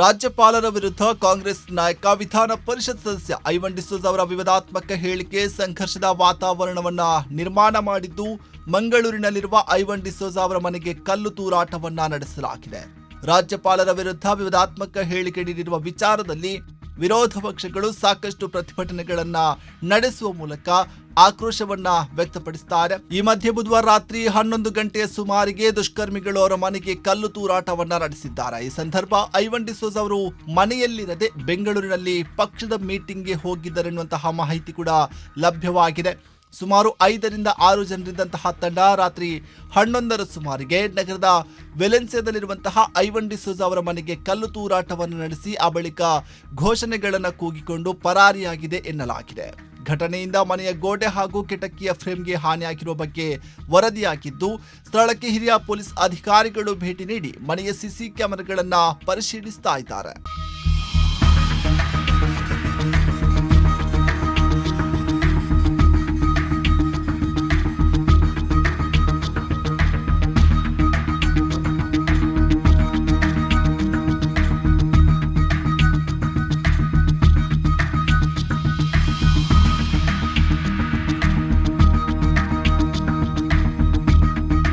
ರಾಜ್ಯಪಾಲರ ವಿರುದ್ಧ ಕಾಂಗ್ರೆಸ್ ನಾಯಕ ವಿಧಾನ ಪರಿಷತ್ ಸದಸ್ಯ ಐವನ್ ಡಿಸೋಜ ಅವರ ವಿವಾದಾತ್ಮಕ ಹೇಳಿಕೆ ಸಂಘರ್ಷದ ವಾತಾವರಣವನ್ನ ನಿರ್ಮಾಣ ಮಾಡಿದ್ದು, ಮಂಗಳೂರಿನಲ್ಲಿರುವ ಐವನ್ ಡಿಸೋಜ ಅವರ ಮನೆಗೆ ಕಲ್ಲು ತೂರಾಟವನ್ನ ನಡೆಸಲಾಗಿದೆ. ರಾಜ್ಯಪಾಲರ ವಿರುದ್ಧ ವಿವಾದಾತ್ಮಕ ಹೇಳಿಕೆ ನೀಡಿರುವ ವಿಚಾರದಲ್ಲಿ ವಿರೋಧ ಪಕ್ಷಗಳು ಸಾಕಷ್ಟು ಪ್ರತಿಭಟನೆಗಳನ್ನ ನಡೆಸುವ ಮೂಲಕ ಆಕ್ರೋಶವನ್ನ ವ್ಯಕ್ತಪಡಿಸುತ್ತಾರೆ. ಈ ಮಧ್ಯೆ ಬುಧವಾರ ರಾತ್ರಿ 11 ಗಂಟೆಯ ಸುಮಾರಿಗೆ ದುಷ್ಕರ್ಮಿಗಳು ಅವರ ಮನೆಗೆ ಕಲ್ಲು ತೂರಾಟವನ್ನ ನಡೆಸಿದ್ದಾರೆ. ಈ ಸಂದರ್ಭ ಐವನ್ ಡಿಸೋಜ ಅವರು ಮನೆಯಲ್ಲಿರದೆ ಬೆಂಗಳೂರಿನಲ್ಲಿ ಪಕ್ಷದ ಮೀಟಿಂಗ್ಗೆ ಹೋಗಿದ್ದರೆನ್ನುವಂತಹ ಮಾಹಿತಿ ಕೂಡ ಲಭ್ಯವಾಗಿದೆ. ಸುಮಾರು 5 ರಿಂದ 6 ಜನರಿದ್ದಂತಹ ತಂಡ ರಾತ್ರಿ 11ರ ಸುಮಾರಿಗೆ ನಗರದ ವೆಲೆನ್ಸಿಯಾದಲ್ಲಿರುವಂತಹ ಐವನ್ ಡಿಸೋಜ ಅವರ ಮನೆಗೆ ಕಲ್ಲು ತೂರಾಟವನ್ನು ನಡೆಸಿ ಆ ಬಳಿಕ ಘೋಷಣೆಗಳನ್ನು ಕೂಗಿಕೊಂಡು ಪರಾರಿಯಾಗಿದೆ ಎನ್ನಲಾಗಿದೆ. ಘಟನೆಯಿಂದ ಮನೆಯ ಗೋಡೆ ಹಾಗೂ ಕಿಟಕಿಯ ಫ್ರೇಮ್ಗೆ ಹಾನಿಯಾಗಿರುವ ಬಗ್ಗೆ ವರದಿಯಾಗಿದ್ದು, ಸ್ಥಳಕ್ಕೆ ಹಿರಿಯ ಪೊಲೀಸ್ ಅಧಿಕಾರಿಗಳು ಭೇಟಿ ನೀಡಿ ಮನೆಯ ಸಿಸಿ ಕ್ಯಾಮೆರಾಗಳನ್ನು ಪರಿಶೀಲಿಸ್ತಾ ಇದ್ದಾರೆ.